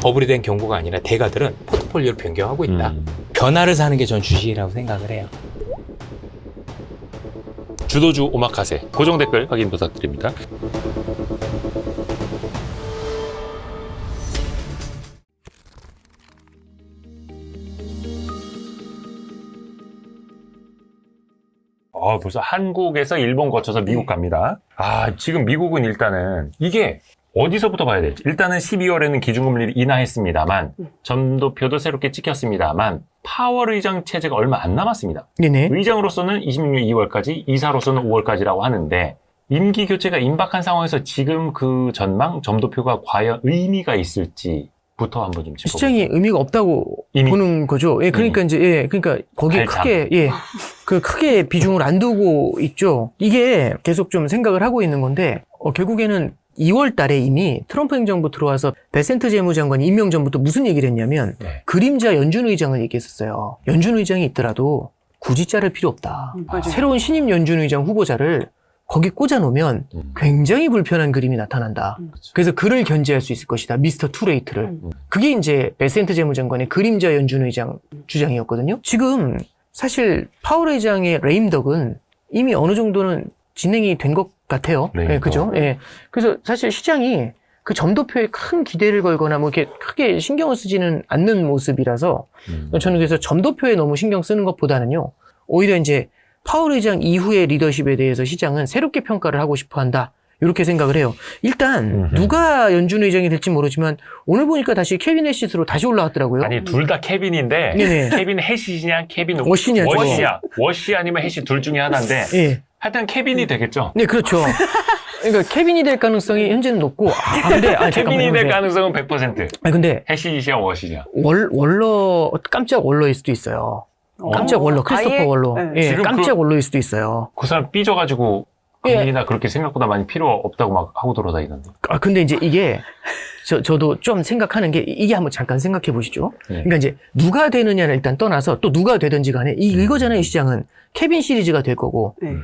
버블이 된 경우가 아니라 대가들은 포트폴리오를 변경하고 있다. 변화를 사는 게 전 주식이라고 생각을 해요. 주도주 오마카세 고정 댓글 확인 부탁드립니다. 벌써 한국에서 일본 거쳐서 미국 갑니다. 지금 미국은 일단은 이게 어디서부터 봐야 될지. 일단은 12월에는 기준금리를 인하했습니다만 점도표도 새롭게 찍혔습니다만 파월 의장 체제가 얼마 안 남았습니다. 네네. 의장으로서는 26년 2월까지, 이사로서는 5월까지라고 하는데 임기 교체가 임박한 상황에서 지금 그 전망, 점도표가 과연 의미가 있을지부터 한번 좀 짚어볼게요. 시장이 의미가 없다고 이미? 보는 거죠. 예, 그러니까 이제, 그러니까 거기에 발상. 크게 비중을 안 두고 있죠. 이게 계속 좀 생각을 하고 있는 건데, 결국에는 2월 달에 이미 트럼프 행정부 들어와서 베센트 재무장관이 임명 전부터 무슨 얘기를 했냐면, 그림자 연준 의장을 얘기했었어요. 연준 의장이 있더라도 굳이 자를 필요 없다. 맞아요. 새로운 신임 연준 의장 후보자를 거기 꽂아놓으면 굉장히 불편한 그림이 나타난다. 그래서 그를 견제할 수 있을 것이다. 미스터 투레이트를. 그게 이제 베센트 재무장관의 그림자 연준 의장 주장이었거든요. 지금 사실 파월 의장의 레임덕은 이미 어느 정도는 진행이 된 것 같아요. 레임덕. 예, 그죠? 예. 그래서 사실 시장이 그 점도표에 큰 기대를 걸거나 뭐 이렇게 크게 신경을 쓰지는 않는 모습이라서 저는 그래서 점도표에 너무 신경 쓰는 것보다는요. 오히려 이제 파월 의장 이후의 리더십에 대해서 시장은 새롭게 평가를 하고 싶어 한다. 이렇게 생각을 해요. 일단 누가 연준 의장이 될지 모르지만 오늘 보니까 다시 케빈 해시스로 다시 올라왔더라고요. 아니 둘 다 케빈인데 네네. 케빈 해시냐 케빈 워시냐, 워시야. 워시 아니면 해시 둘 중에 하나인데 예. 하여튼 케빈이 되겠죠. 네, 그렇죠. 그러니까 케빈이 될 가능성이 현재는 높고, 케빈이 잠깐만요. 될 가능성은 100%. 근데 해시냐 워시냐. 깜짝 원로일 수도 있어요. 깜짝 원로, 크리스토퍼 아예? 원로. 네. 예, 지금 깜짝 원로일 수도 있어요. 그 사람 삐져가지고 예. 금리나 그렇게 생각보다 많이 필요 없다고 막 하고 돌아다니던데. 근데 이제 이게, 저도 좀 생각하는 게, 이게 한번 잠깐 생각해 보시죠. 그러니까 이제, 누가 되느냐를 일단 떠나서 또 누가 되든지 간에, 이거잖아요, 이 시장은. 케빈 시리즈가 될 거고, 네.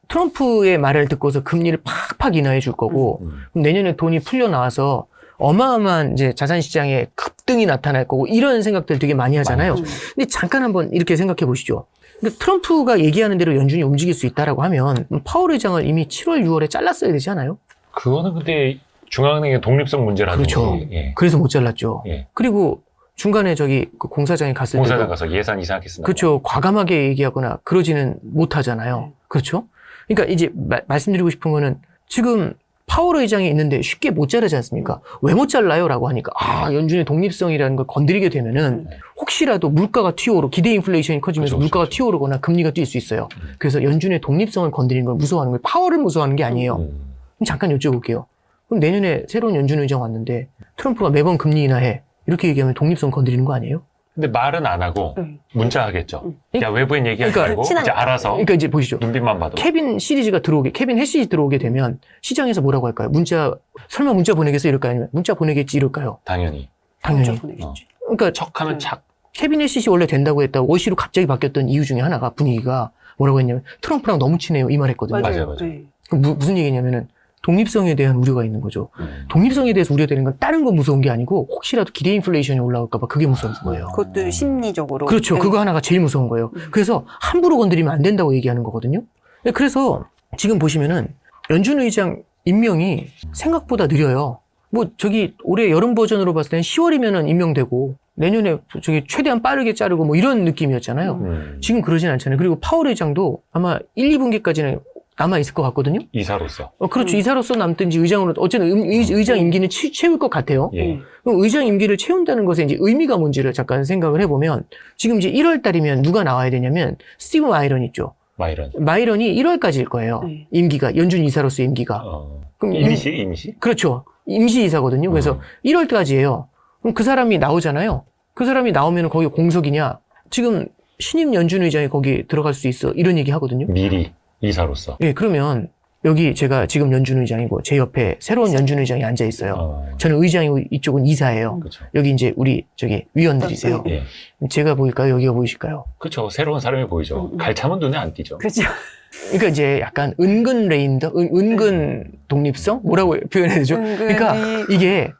트럼프의 말을 듣고서 금리를 팍팍 인하해 줄 거고, 그럼 내년에 돈이 풀려 나와서 어마어마한 이제 자산 시장에 급등이 나타날 거고, 이런 생각들 되게 많이 하잖아요. 근데 잠깐 한번 이렇게 생각해 보시죠. 근데 트럼프가 얘기하는 대로 연준이 움직일 수 있다라고 하면 파월 의장을 이미 7월, 6월에 잘랐어야 되지 않아요? 그거는 근데 중앙은행의 독립성 문제라는 그렇죠. 거지. 예. 그래서 못 잘랐죠. 예. 그리고 중간에 그 공사장에 갔을 공사장 때도 가서 예산 이상하게 쓴다. 그렇죠. 과감하게 얘기하거나 그러지는 못하잖아요. 그렇죠? 그러니까 이제 말씀드리고 싶은 거는 지금 파월 의장이 있는데 쉽게 못 자르지 않습니까? 왜 못 잘라요? 라고 하니까 연준의 독립성이라는 걸 건드리게 되면은 혹시라도 물가가 튀어오르고 기대 인플레이션이 커지면서 그렇죠, 물가가 그렇죠. 튀어오르거나 금리가 뛸 수 있어요. 그래서 연준의 독립성을 건드리는 걸 무서워하는 거예요. 파월을 무서워하는 게 아니에요. 그럼 잠깐 여쭤볼게요. 그럼 내년에 새로운 연준 의장 왔는데 트럼프가 매번 금리 인하해. 이렇게 얘기하면 독립성 건드리는 거 아니에요? 근데 말은 안 하고 문자 하겠죠. 야 외부인 얘기하지 그러니까 말고 친한 이제 알아서 그러니까 이제 보시죠. 눈빛만 봐도. 케빈 해시지 들어오게 되면 시장에서 뭐라고 할까요? 설마 문자 보내겠어? 이럴까요? 아니면 문자 보내겠지? 이럴까요? 당연히. 당연히. 보내겠지. 그러니까 척하면 착. 케빈 해시지 원래 된다고 했다가 워시로 갑자기 바뀌었던 이유 중에 하나가 분위기가 뭐라고 했냐면 트럼프랑 너무 친해요. 이 말 했거든요. 맞아요. 네. 그럼 무슨 얘기냐면은 독립성에 대한 우려가 있는 거죠. 독립성에 대해서 우려되는 건 다른 건 무서운 게 아니고 혹시라도 기대 인플레이션이 올라올까 봐 그게 무서운 거예요. 그것도 심리적으로. 그렇죠. 네. 그거 하나가 제일 무서운 거예요. 그래서 함부로 건드리면 안 된다고 얘기하는 거거든요. 그래서 지금 보시면은 연준 의장 임명이 생각보다 느려요. 올해 여름 버전으로 봤을 때는 10월이면은 임명되고 내년에 최대한 빠르게 자르고 뭐 이런 느낌이었잖아요. 지금 그러진 않잖아요. 그리고 파월 의장도 아마 1, 2분기까지는 남아 있을 것 같거든요. 이사로서. 그렇죠. 이사로서 남든지 의장으로 어쨌든 의장 임기는 채울 것 같아요. 예. 그럼 의장 임기를 채운다는 것의 이제 의미가 뭔지를 잠깐 생각을 해보면 지금 이제 1월 달이면 누가 나와야 되냐면 스티브 마이런 있죠. 마이런이 1월까지일 거예요. 임기가 연준 이사로서 임기가. 그럼 임시? 그렇죠. 임시 이사거든요. 그래서 1월까지예요. 그럼 그 사람이 나오잖아요. 그 사람이 나오면 거기 공석이냐? 지금 신임 연준 의장이 거기 들어갈 수 있어. 이런 얘기 하거든요. 미리 이사로서. 예, 그러면 여기 제가 지금 연준 의장이고 제 옆에 새로운 연준 의장이 앉아 있어요. 저는 의장이고 이쪽은 이사예요. 그렇죠. 여기 이제 우리 위원들이세요. 예. 제가 보일까요? 여기가 보이실까요? 그렇죠. 새로운 사람이 보이죠. 갈참은 눈에 안 띄죠. 그렇죠. 그러니까 이제 약간 은근 레인더, 은근 독립성? 뭐라고 표현해야 되죠? 그러니까 이게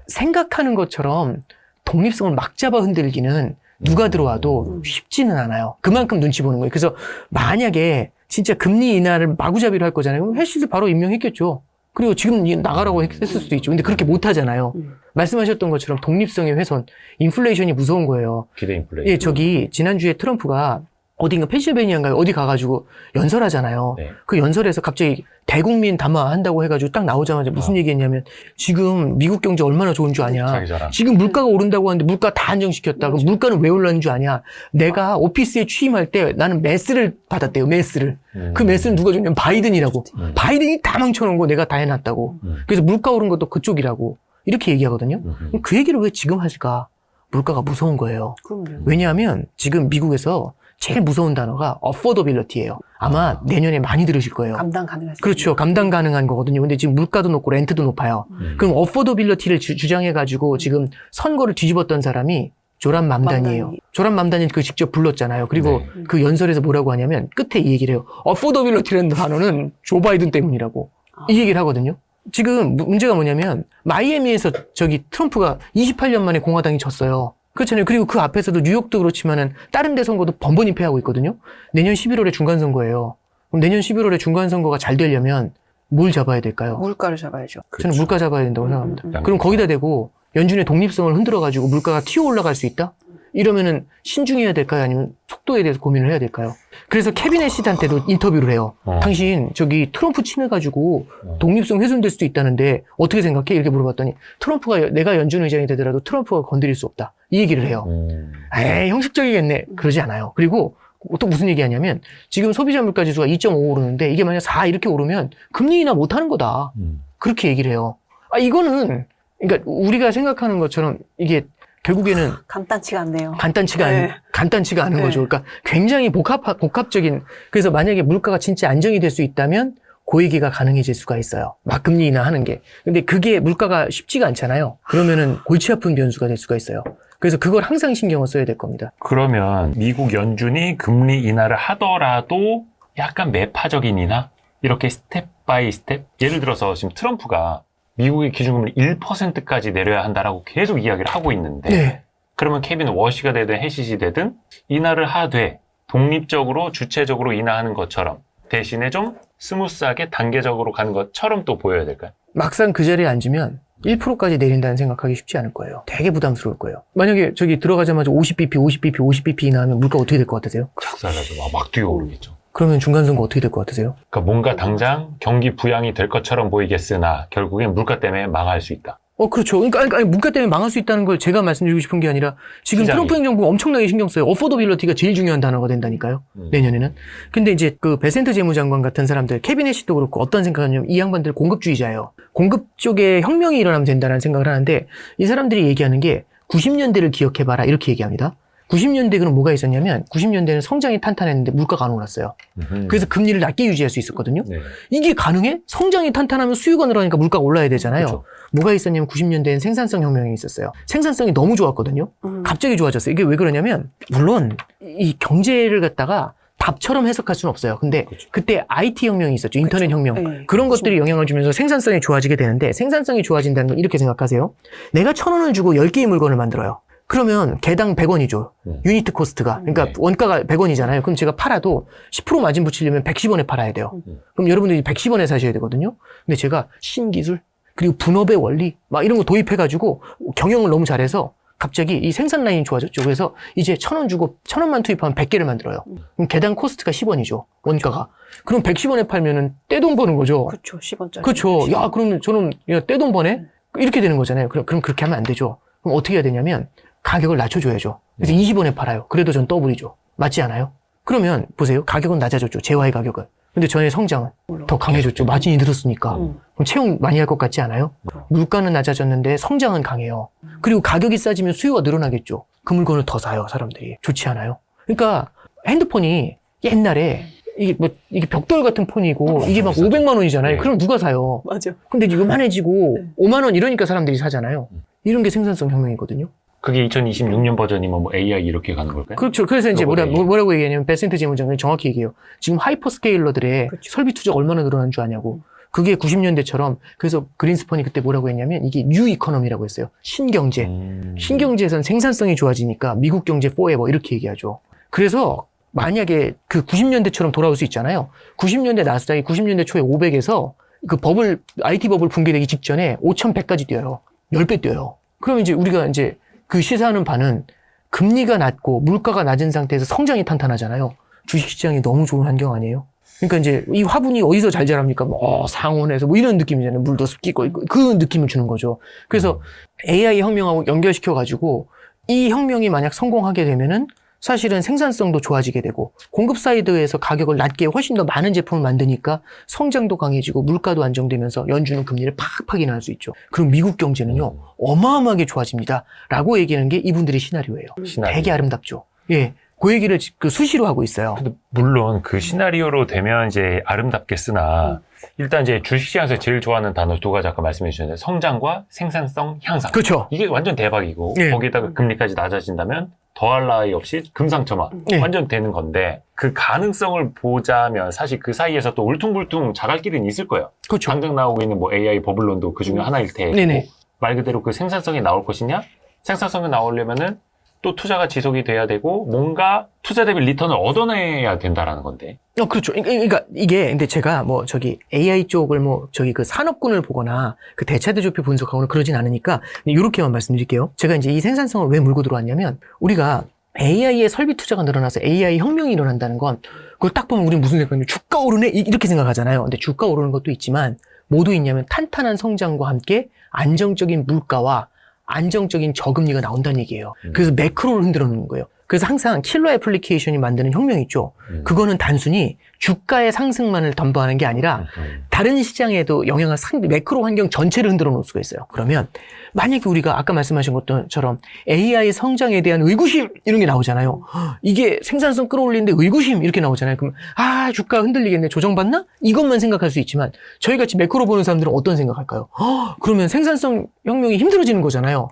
생각하는 것처럼 독립성을 막 잡아 흔들기는 누가 들어와도 쉽지는 않아요. 그만큼 눈치 보는 거예요. 그래서 만약에 진짜 금리 인하를 마구잡이로 할 거잖아요. 그럼 해시드 바로 임명했겠죠. 그리고 지금 나가라고 했을 수도 있죠. 근데 그렇게 못 하잖아요. 말씀하셨던 것처럼 독립성의 훼손, 인플레이션이 무서운 거예요. 기대 인플레이션. 예, 저기 지난주에 트럼프가 어딘가 펜실베니아인가 어디 가가지고 연설하잖아요. 네. 그 연설에서 갑자기 대국민 담화한다고 해가지고 딱 나오자마자 무슨 얘기했냐면 지금 미국 경제 얼마나 좋은 줄 아냐. 자기 자랑. 지금 물가가 오른다고 하는데 물가 다 안정시켰다. 그럼 물가는 왜 올랐는 줄 아냐. 내가 오피스에 취임할 때 나는 메스를 받았대요. 메스를. 그 메스는 누가 줬냐면 바이든이라고. 바이든이 다 망쳐놓은 거 내가 다 해놨다고. 그래서 물가 오른 것도 그쪽이라고. 이렇게 얘기하거든요. 그럼 그 얘기를 왜 지금 하실까? 물가가 무서운 거예요. 그럼요. 왜냐하면 지금 미국에서 제일 무서운 단어가 affordability예요. 아마 내년에 많이 들으실 거예요. 감당 가능하죠. 그렇죠. 감당 가능한 거거든요. 근데 지금 물가도 높고 렌트도 높아요. 그럼 affordability를 주장해가지고 지금 선거를 뒤집었던 사람이 조란 맘단이에요. 맘단이. 조란 맘단이 그 직접 불렀잖아요. 그리고 네. 그 연설에서 뭐라고 하냐면 끝에 이 얘기를 해요. affordability라는 단어는 조 바이든 때문이라고. 이 얘기를 하거든요. 지금 문제가 뭐냐면 마이애미에서 저기 트럼프가 28년 만에 공화당이 졌어요. 그렇잖아요. 그리고 그 앞에서도 뉴욕도 그렇지만은 다른 데 선거도 번번이 패하고 있거든요. 내년 11월에 중간선거예요. 그럼 내년 11월에 중간선거가 잘 되려면 뭘 잡아야 될까요? 물가를 잡아야죠. 저는 물가 잡아야 된다고 생각합니다. 음. 그럼 거기다 대고 연준의 독립성을 흔들어가지고 물가가 튀어 올라갈 수 있다? 이러면은 신중해야 될까요? 아니면 속도에 대해서 고민을 해야 될까요? 그래서 케빈 애시한테도 인터뷰를 해요. 당신 저기 트럼프 친해가지고 독립성 훼손될 수도 있다는데 어떻게 생각해? 이렇게 물어봤더니 트럼프가 내가 연준 의장이 되더라도 트럼프가 건드릴 수 없다. 이 얘기를 해요. 에이 형식적이겠네. 그러지 않아요. 그리고 또 무슨 얘기하냐면 지금 소비자 물가 지수가 2.5 오르는데 이게 만약 4 이렇게 오르면 금리 인하 못하는 거다. 그렇게 얘기를 해요. 아 이거는 그러니까 우리가 생각하는 것처럼 이게 결국에는 간단치가 않네요. 간단치가 네. 않은 네. 거죠. 그러니까 굉장히 복합적인 그래서 만약에 물가가 진짜 안정이 될 수 있다면 고위기가 가능해질 수가 있어요. 막 금리 인하하는 게. 근데 그게 물가가 쉽지가 않잖아요. 그러면은 골치 아픈 변수가 될 수가 있어요. 그래서 그걸 항상 신경을 써야 될 겁니다. 그러면 미국 연준이 금리 인하를 하더라도 약간 매파적인 인하? 이렇게 스텝 바이 스텝? 예를 들어서 지금 트럼프가 미국의 기준금리 1%까지 내려야 한다라고 계속 이야기를 하고 있는데 네. 그러면 케빈 워시가 되든 해시시 되든 인하를 하되 독립적으로 주체적으로 인하하는 것처럼 대신에 좀 스무스하게 단계적으로 가는 것처럼 또 보여야 될까요? 막상 그 자리에 앉으면 1%까지 내린다는 생각하기 쉽지 않을 거예요. 되게 부담스러울 거예요. 만약에 저기 들어가자마자 50bp 인하하면 물가 어떻게 될 것 같으세요? 작살나서 막 뛰어오르겠죠. 그러면 중간선거 어떻게 될 것 같으세요? 그러니까 뭔가 당장 경기 부양이 될 것처럼 보이겠으나 결국엔 물가 때문에 망할 수 있다. 그렇죠. 그러니까 아니, 물가 때문에 망할 수 있다는 걸 제가 말씀드리고 싶은 게 아니라 지금 시장이. 트럼프 행정부가 엄청나게 신경 써요. 어포더빌리티가 제일 중요한 단어가 된다니까요. 내년에는. 근데 이제 그 베센트 재무장관 같은 사람들, 캐비넷도 그렇고 어떤 생각하냐면 이 양반들 공급주의자예요. 공급 쪽에 혁명이 일어나면 된다는 생각을 하는데 이 사람들이 얘기하는 게 90년대를 기억해봐라 이렇게 얘기합니다. 90년대 그럼 뭐가 있었냐면 90년대는 성장이 탄탄했는데 물가가 안 올랐어요. 그래서 금리를 낮게 유지할 수 있었거든요. 네. 이게 가능해? 성장이 탄탄하면 수요가 늘어나니까 물가가 올라야 되잖아요. 그렇죠. 뭐가 있었냐면 90년대엔 생산성 혁명이 있었어요. 생산성이 너무 좋았거든요. 갑자기 좋아졌어요. 이게 왜 그러냐면 물론 이 경제를 갖다가 답처럼 해석할 수는 없어요. 근데 그렇죠. 그때 IT 혁명이 있었죠. 인터넷 혁명. 네. 그런 것들이 영향을 주면서 생산성이 좋아지게 되는데 생산성이 좋아진다는 건 이렇게 생각하세요. 내가 1,000원을 주고 10개의 물건을 만들어요. 그러면 개당 100원이죠. 유니트 코스트가. 그러니까 네. 원가가 100원이잖아요. 그럼 제가 팔아도 10% 마진 붙이려면 110원에 팔아야 돼요. 그럼 여러분들이 110원에 사셔야 되거든요. 근데 제가 신기술 그리고 분업의 원리 막 이런 거 도입해가지고 경영을 너무 잘해서 갑자기 이 생산 라인이 좋아졌죠. 그래서 이제 1,000원 주고 1,000원만 투입하면 100개를 만들어요. 그럼 개당 코스트가 10원이죠. 원가가. 그럼 110원에 팔면은 떼돈 버는 거죠. 그렇죠. 10원짜리. 그렇죠. 야, 그러면 저는 야, 떼돈 버네? 이렇게 되는 거잖아요. 그럼 그렇게 하면 안 되죠. 그럼 어떻게 해야 되냐면 가격을 낮춰줘야죠. 그래서 20원에 팔아요. 그래도 전 더블이죠. 맞지 않아요? 그러면 보세요. 가격은 낮아졌죠. 재화의 가격은. 근데 전의 성장은 더 강해졌죠. 마진이 늘었으니까. 그럼 채용 많이 할 것 같지 않아요? 물가는 낮아졌는데 성장은 강해요. 그리고 가격이 싸지면 수요가 늘어나겠죠. 그 물건을 더 사요, 사람들이. 좋지 않아요? 그러니까 핸드폰이 옛날에 이게 벽돌 같은 폰이고 이게 막 500만 원이잖아요. 네. 그럼 누가 사요? 맞아. 근데 이게 요만해지고 5만 원 이러니까 사람들이 사잖아요. 이런 게 생산성 혁명이거든요. 그게 2026년 버전이면 뭐 AI 이렇게 가는 걸까요? 그렇죠. 그래서 이제 글로벌 AI. 뭐라고 얘기하냐면 베센트 재무장관이 정확히 얘기해요. 지금 하이퍼스케일러들의 그렇죠. 설비 투자가 얼마나 늘어난 줄 아냐고. 그게 90년대처럼 그래서 그린스펀이 그때 뭐라고 했냐면 이게 뉴 이코노미라고 했어요. 신경제. 신경제에서는 생산성이 좋아지니까 미국 경제 포에버 이렇게 얘기하죠. 그래서 만약에 그 90년대처럼 돌아올 수 있잖아요. 90년대 나스닥이 90년대 초에 500에서 그 버블, IT 버블 붕괴되기 직전에 5,100까지 뛰어요. 10배 뛰어요. 그러면 이제 우리가 이제 그 시사하는 바는 금리가 낮고 물가가 낮은 상태에서 성장이 탄탄하잖아요. 주식시장이 너무 좋은 환경 아니에요? 그러니까 이제 이 화분이 어디서 잘 자랍니까? 뭐 상온에서 뭐 이런 느낌이잖아요. 물도 습기고 그 느낌을 주는 거죠. 그래서 AI 혁명하고 연결시켜가지고 이 혁명이 만약 성공하게 되면은 사실은 생산성도 좋아지게 되고 공급 사이드에서 가격을 낮게 훨씬 더 많은 제품을 만드니까 성장도 강해지고 물가도 안정되면서 연준은 금리를 팍팍 인하할 수 있죠. 그럼 미국 경제는요 어마어마하게 좋아집니다. 라고 얘기하는 게 이분들의 시나리오예요. 시나리오. 되게 아름답죠. 예, 그 얘기를 그 수시로 하고 있어요. 근데 물론 그 시나리오로 되면 이제 아름답게 쓰나 일단 이제 주식시장에서 제일 좋아하는 단어 두 가지 아까 말씀해 주셨는데 성장과 생산성 향상. 그렇죠. 이게 완전 대박이고 네. 거기에다가 금리까지 낮아진다면 더할 나위 없이 금상첨화 네. 완전 되는 건데 그 가능성을 보자면 사실 그 사이에서 또 울퉁불퉁 자갈 길은 있을 거예요. 그렇죠. 당장 나오고 있는 뭐 AI 버블론도 그 중에 하나일 테고 네네. 말 그대로 그 생산성이 나올 것이냐? 생산성이 나오려면은 또 투자가 지속이 돼야 되고 뭔가 투자 대비 리턴을 얻어내야 된다라는 건데. 그렇죠. 그러니까 이게 근데 제가 뭐 저기 AI 쪽을 뭐 저기 그 산업군을 보거나 그 대차대조표 분석하거나 그러진 않으니까 이렇게만 말씀드릴게요. 제가 이제 이 생산성을 왜 물고 들어왔냐면 우리가 AI의 설비 투자가 늘어나서 AI 혁명이 일어난다는 건 그걸 딱 보면 우리 무슨 생각이냐면 주가 오르네 이렇게 생각하잖아요. 근데 주가 오르는 것도 있지만 뭐도 있냐면 탄탄한 성장과 함께 안정적인 물가와 안정적인 저금리가 나온다는 얘기예요. 그래서 매크로를 흔들어 놓는 거예요. 그래서 항상 킬러 애플리케이션이 만드는 혁명 있죠. 그거는 단순히 주가의 상승만을 담보하는 게 아니라 다른 시장에도 영향을 매크로 환경 전체를 흔들어 놓을 수가 있어요. 그러면 만약에 우리가 아까 말씀하신 것처럼 AI 성장에 대한 의구심 이런 게 나오잖아요. 이게 생산성 끌어올리는데 의구심 이렇게 나오잖아요. 그럼 주가 흔들리겠네. 조정받나? 이것만 생각할 수 있지만 저희 같이 매크로 보는 사람들은 어떤 생각할까요? 그러면 생산성 혁명이 힘들어지는 거잖아요.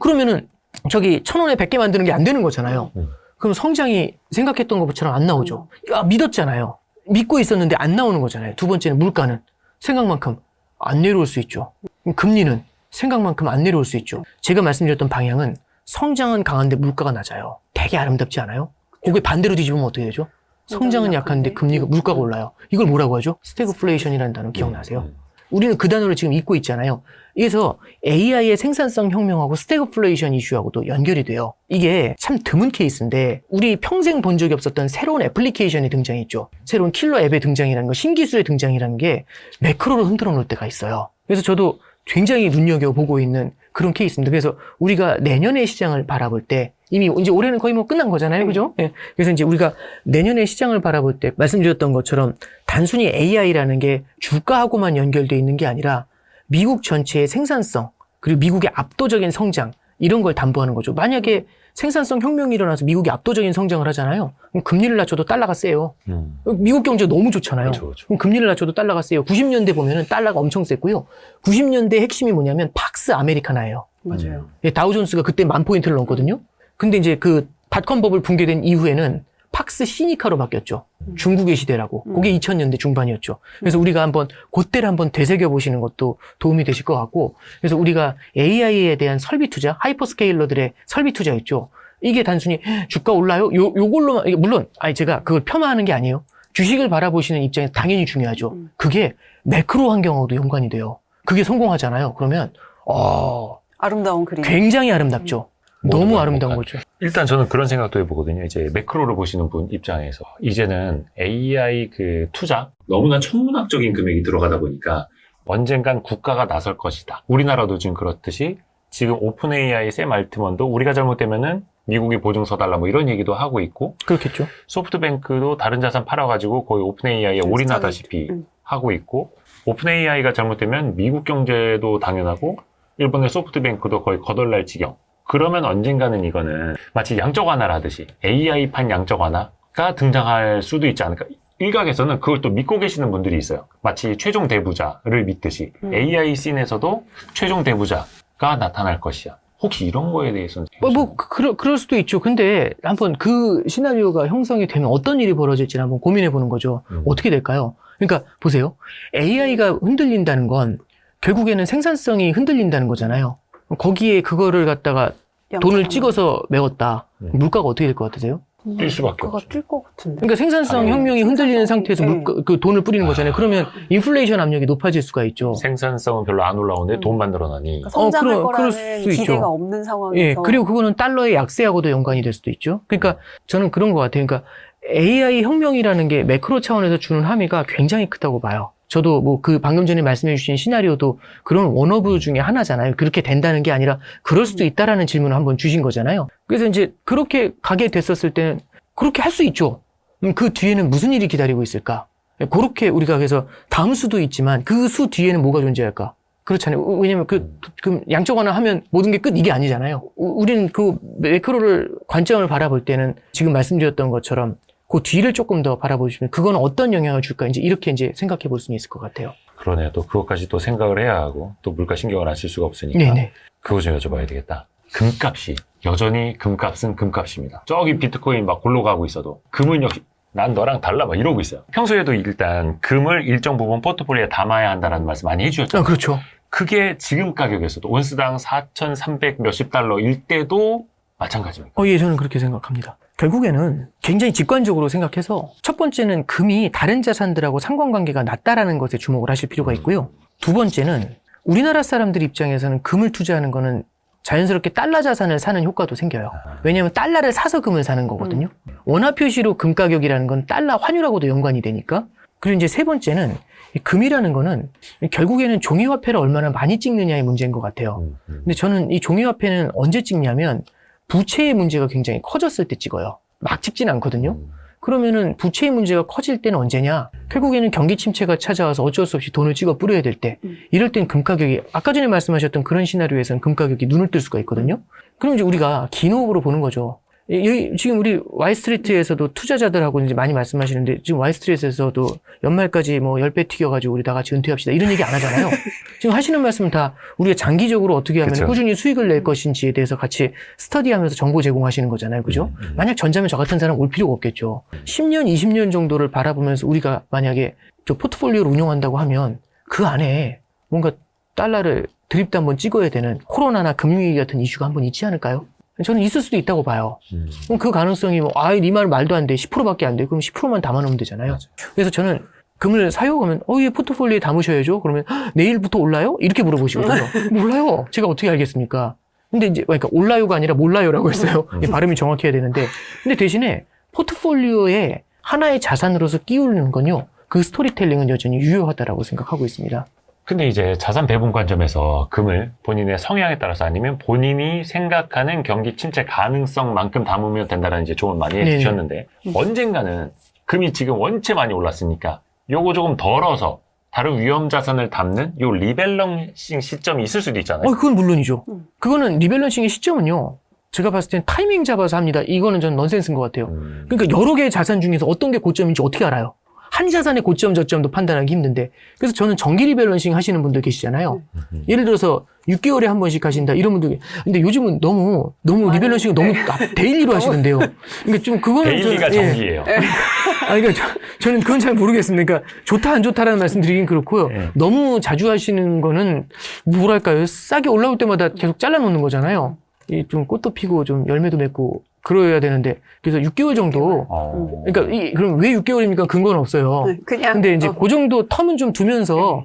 그러면은 저기 1,000원에 100개 만드는 게 안 되는 거잖아요. 그럼 성장이 생각했던 것처럼 안 나오죠. 믿었잖아요. 믿고 있었는데 안 나오는 거잖아요. 두 번째는 물가는 생각만큼 안 내려올 수 있죠. 금리는 생각만큼 안 내려올 수 있죠. 제가 말씀드렸던 방향은 성장은 강한데 물가가 낮아요. 되게 아름답지 않아요? 그게 반대로 뒤집으면 어떻게 되죠? 성장은 약한데 금리가 물가가 올라요. 이걸 뭐라고 하죠? 스태그플레이션이라는 단어 기억나세요? 우리는 그 단어를 지금 잊고 있잖아요. 그래서 AI의 생산성 혁명하고 스태그플레이션 이슈하고도 연결이 돼요. 이게 참 드문 케이스인데 우리 평생 본 적이 없었던 새로운 애플리케이션이 등장했죠. 새로운 킬러 앱의 등장이라는 거, 신기술의 등장이라는 게 매크로를 흔들어 놓을 때가 있어요. 그래서 저도 굉장히 눈여겨보고 있는 그런 케이스입니다. 그래서 우리가 내년의 시장을 바라볼 때 이미 이제 올해는 거의 뭐 끝난 거잖아요. 그죠? 예. 그래서 이제 우리가 내년의 시장을 바라볼 때 말씀드렸던 것처럼 단순히 AI라는 게 주가하고만 연결되어 있는 게 아니라 미국 전체의 생산성 그리고 미국의 압도적인 성장 이런 걸 담보하는 거죠. 만약에 생산성 혁명이 일어나서 미국이 압도적인 성장을 하잖아요. 그럼 금리를 낮춰도 달러가 세요. 미국 경제 너무 좋잖아요. 그렇죠. 그럼 금리를 낮춰도 달러가 세요. 90년대 보면은 달러가 엄청 셌고요. 90년대 핵심이 뭐냐면 팍스 아메리카나예요. 맞아요. 다우존스가 그때 10,000포인트를 넘거든요. 근데 이제 그 닷컴 버블 붕괴된 이후에는 팍스 시니카로 바뀌었죠. 중국의 시대라고. 그게 2000년대 중반이었죠. 그래서 우리가 한번 그때를 한번 되새겨 보시는 것도 도움이 되실 것 같고, 그래서 우리가 AI에 대한 설비 투자, 하이퍼스케일러들의 설비 투자 있죠. 이게 단순히 주가 올라요? 요걸로만 물론 제가 그걸 폄하하는 게 아니에요. 주식을 바라보시는 입장에서 당연히 중요하죠. 그게 매크로 환경하고도 연관이 돼요. 그게 성공하잖아요. 그러면 아름다운 그림. 굉장히 아름답죠. 너무 아름다운 거죠. 일단 저는 그런 생각도 해보거든요. 이제 매크로를 보시는 분 입장에서 이제는 AI 그 투자 너무나 천문학적인 금액이 들어가다 보니까 언젠간 국가가 나설 것이다. 우리나라도 지금 그렇듯이 지금 오픈 AI 샘 알트먼도 우리가 잘못되면은 미국이 보증 서달라 뭐 이런 얘기도 하고 있고 그렇겠죠. 소프트뱅크도 다른 자산 팔아가지고 거의 오픈 AI에 올인하다시피 하고 있고 오픈 AI가 잘못되면 미국 경제도 당연하고 일본의 소프트뱅크도 거의 거덜날 지경. 그러면 언젠가는 이거는 마치 양적 완화를 하듯이 AI판 양적 완화가 등장할 수도 있지 않을까. 일각에서는 그걸 또 믿고 계시는 분들이 있어요. 마치 최종 대부자를 믿듯이 AI 씬에서도 최종 대부자가 나타날 것이야. 혹시 이런 거에 대해서는 그럴 수도 있죠. 근데 한번 그 시나리오가 형성이 되면 어떤 일이 벌어질지 한번 고민해 보는 거죠. 어떻게 될까요? 그러니까 보세요. AI가 흔들린다는 건 결국에는 생산성이 흔들린다는 거잖아요. 거기에 그거를 갖다가 돈을 찍어서 메웠다. 물가가 어떻게 될 것 같으세요? 뛸 수밖에 물가가 없죠. 뛸 것 같은데. 그러니까 생산성 혁명이 흔들리는 상태에서 네. 그 돈을 뿌리는 거잖아요. 그러면 인플레이션 압력이 높아질 수가 있죠. 생산성은 별로 안 올라오는데 돈만 늘어나니. 그러니까 성장할 그럴 거라는 수 있죠. 기대가 없는 상황에서. 예, 그리고 그거는 달러의 약세하고도 연관이 될 수도 있죠. 그러니까 저는 그런 것 같아요. 그러니까 AI 혁명이라는 게 매크로 차원에서 주는 함의가 굉장히 크다고 봐요. 저도 뭐 그 방금 전에 말씀해 주신 시나리오도 그런 원오브 중에 하나잖아요. 그렇게 된다는 게 아니라 그럴 수도 있다라는 질문을 한번 주신 거잖아요. 그래서 이제 그렇게 가게 됐었을 때는 그렇게 할 수 있죠. 그 뒤에는 무슨 일이 기다리고 있을까? 그렇게 우리가 그래서 다음 수도 있지만 그 수 뒤에는 뭐가 존재할까? 그렇잖아요. 왜냐면 그 양적 완화하면 모든 게 끝 이게 아니잖아요. 우리는 그 매크로를 관점을 바라볼 때는 지금 말씀드렸던 것처럼 그 뒤를 조금 더 바라보시면 그건 어떤 영향을 줄까 이제 이렇게 이제 생각해 볼 수는 있을 것 같아요. 그러네요. 또 그것까지 또 생각을 해야 하고 또 물가 신경을 안 쓸 수가 없으니까. 네네. 그거 좀 여쭤봐야 되겠다. 금값이 여전히 금값은 금값입니다. 저기 비트코인 막 굴러가고 있어도 금은 역시 난 너랑 달라 막 이러고 있어요. 평소에도 일단 금을 일정 부분 포트폴리오에 담아야 한다는 말씀 많이 해주셨잖아요. 그렇죠. 그게 지금 가격에서도 온스당 4,300 몇십 달러일 때도 마찬가지입니다. 예, 저는 그렇게 생각합니다. 결국에는 굉장히 직관적으로 생각해서 첫 번째는 금이 다른 자산들하고 상관관계가 낮다라는 것에 주목을 하실 필요가 있고요. 두 번째는 우리나라 사람들 입장에서는 금을 투자하는 거는 자연스럽게 달러 자산을 사는 효과도 생겨요. 왜냐하면 달러를 사서 금을 사는 거거든요. 원화 표시로 금 가격이라는 건 달러 환율하고도 연관이 되니까. 그리고 이제 세 번째는 이 금이라는 거는 결국에는 종이화폐를 얼마나 많이 찍느냐의 문제인 것 같아요. 근데 저는 이 종이화폐는 언제 찍냐면 부채의 문제가 굉장히 커졌을 때 찍어요. 막 찍진 않거든요. 그러면은 부채의 문제가 커질 때는 언제냐? 결국에는 경기 침체가 찾아와서 어쩔 수 없이 돈을 찍어 뿌려야 될 때, 이럴 땐 금 가격이 아까 전에 말씀하셨던 그런 시나리오에서는 금 가격이 눈을 뜰 수가 있거든요. 그럼 이제 우리가 긴 호흡으로 보는 거죠. 여기 지금 우리 와이스트리트에서도 투자자들하고 이제 많이 말씀하시는데 지금 와이스트리트에서도 연말까지 뭐 10배 튀겨가지고 우리 다 같이 은퇴합시다 이런 얘기 안 하잖아요. 지금 하시는 말씀은 다 우리가 장기적으로 어떻게 하면 그쵸. 꾸준히 수익을 낼 것인지에 대해서 같이 스터디하면서 정보 제공하시는 거잖아요. 그죠? 만약 전자면 저 같은 사람 올 필요가 없겠죠. 10년, 20년 정도를 바라보면서 우리가 만약에 저 포트폴리오를 운영한다고 하면 그 안에 뭔가 달러를 드립도 한번 찍어야 되는 코로나나 금융위기 같은 이슈가 한번 있지 않을까요? 저는 있을 수도 있다고 봐요. 그럼 그 가능성이 뭐, 네 말 말도 안 돼. 10%밖에 안 돼. 그럼 10%만 담아놓으면 되잖아요. 맞아. 그래서 저는 금을 사요? 그러면, 이 포트폴리오에 담으셔야죠. 그러면, 내일부터 올라요? 이렇게 물어보시거든요. 몰라요. 제가 어떻게 알겠습니까? 근데 이제, 그러니까 올라요가 아니라 몰라요라고 했어요. 발음이 정확해야 되는데. 근데 대신에 포트폴리오에 하나의 자산으로서 끼우는 건요. 그 스토리텔링은 여전히 유효하다라고 생각하고 있습니다. 근데 이제 자산 배분 관점에서 금을 본인의 성향에 따라서 아니면 본인이 생각하는 경기 침체 가능성만큼 담으면 된다는 이제 조언 많이 해주셨는데 언젠가는 금이 지금 원체 많이 올랐으니까 요거 조금 덜어서 다른 위험 자산을 담는 요 리밸런싱 시점이 있을 수도 있잖아요. 그건 물론이죠. 그거는 리밸런싱의 시점은요. 제가 봤을 땐 타이밍 잡아서 합니다. 이거는 전 넌센스인 것 같아요. 그러니까 여러 개의 자산 중에서 어떤 게 고점인지 어떻게 알아요? 한 자산의 고점 저점도 판단하기 힘든데 그래서 저는 정기 리밸런싱 하시는 분들 계시잖아요. 예를 들어서 6개월에 한 번씩 하신다 이런 분들 근데 요즘은 너무 리밸런싱을 너무 데일리로 하시는데요. 그러니까 좀 그거는 데일리가 정기예요. 그러니까 저는 그건 잘 모르겠습니다. 그러니까 좋다 안 좋다라는 말씀 드리긴 그렇고요. 너무 자주 하시는 거는 뭐랄까요? 싸게 올라올 때마다 계속 잘라놓는 거잖아요. 좀 꽃도 피고 좀 열매도 맺고 그러야 되는데 그래서 6개월 정도 그러니까 그럼 왜 6개월입니까? 근거는 없어요. 그냥 근데 이제 그 정도 텀은 좀 두면서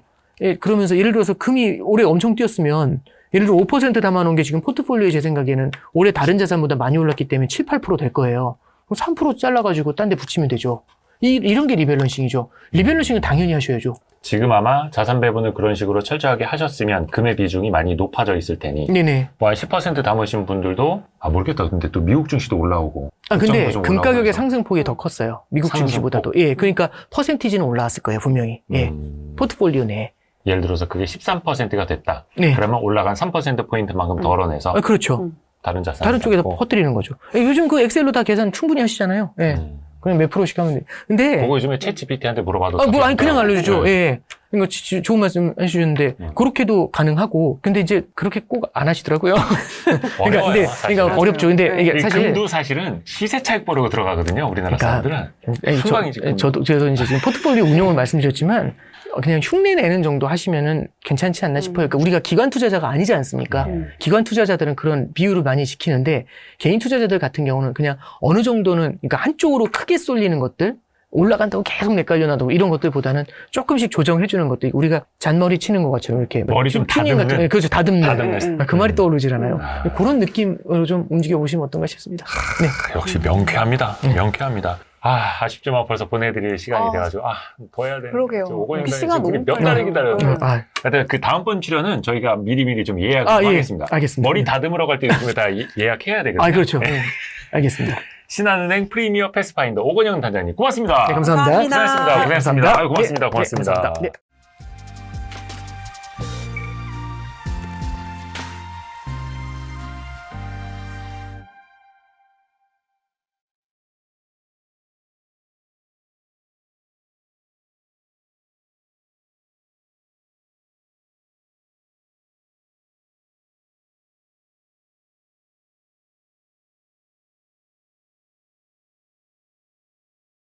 그러면서 예를 들어서 금이 올해 엄청 뛰었으면 예를 들어 5% 담아놓은 게 지금 포트폴리오에 제 생각에는 올해 다른 자산보다 많이 올랐기 때문에 7, 8% 될 거예요. 그럼 3% 잘라가지고 딴 데 붙이면 되죠. 이런 게 리밸런싱이죠. 리밸런싱은 당연히 하셔야죠. 지금 아마 자산 배분을 그런 식으로 철저하게 하셨으면 금의 비중이 많이 높아져 있을 테니 네네. 뭐 한 10% 담으신 분들도 모르겠다. 근데 또 미국 증시도 올라오고 근데 보정 금 올라오고 가격의 해서. 상승폭이 더 컸어요. 미국 상승폭? 증시보다도. 그러니까 퍼센티지는 올라왔을 거예요, 분명히. 포트폴리오 내에. 예를 들어서 그게 13%가 됐다. 네. 그러면 올라간 3%포인트만큼 덜어내서 그렇죠. 다른 자산 다른 쪽에다 퍼뜨리는 거죠. 요즘 그 엑셀로 다 계산 충분히 하시잖아요. 그냥 몇 프로씩 하면 돼. 근데 그거 요즘에 챗GPT한테 물어봐도 아니 그냥 알려주죠. 이거 좋은 말씀 해주셨는데 그렇게도 가능하고 근데 이제 그렇게 꼭 안 하시더라고요. 어려워요, 사실은. 그러니까 어렵죠. 근데 이게 이 사실 금도 사실은 시세 차익 보려고 들어가거든요. 우리나라 사람들은. 순방이지, 금. 저도 이제 지금 포트폴리오 운용을 말씀드렸지만 그냥 흉내 내는 정도 하시면은 괜찮지 않나 싶어요. 그러니까 우리가 기관 투자자가 아니지 않습니까? 기관 투자자들은 그런 비율을 많이 지키는데 개인 투자자들 같은 경우는 그냥 어느 정도는 그러니까 한쪽으로 크게 쏠리는 것들 올라간다고 계속 내깔려놔도 이런 것들보다는 조금씩 조정해주는 것들 우리가 잔머리 치는 것 같처럼 이렇게 머리 좀 튜닝 같은 다듬는? 그렇죠 다듬는 그 말이 떠오르질 않아요. 아. 그런 느낌으로 좀 움직여 보시면 어떤가 싶습니다. 네. 역시 명쾌합니다. 명쾌합니다. 아쉽지만 벌써 보내드릴 시간이 돼가지고, 더 해야 되는데. 그러게요. 오건영 시간 너무 몇 빨리 달을 가요. 기다렸어요. 아, 하여튼 그 다음번 출연은 저희가 미리미리 좀 예약을 예, 하겠습니다. 알겠습니다. 머리 다듬으러 갈 때 요즘에 다 예약해야 되거든요. 그렇죠. 네. 알겠습니다. 신한은행 프리미어 패스파인더 오건영 단장님 고맙습니다. 네, 감사합니다. 감사합니다. 고생하셨습니다. 고생하셨습니다. 감사합니다. 아유, 고맙습니다. 네, 고맙습니다. 네, 감사합니다. 네.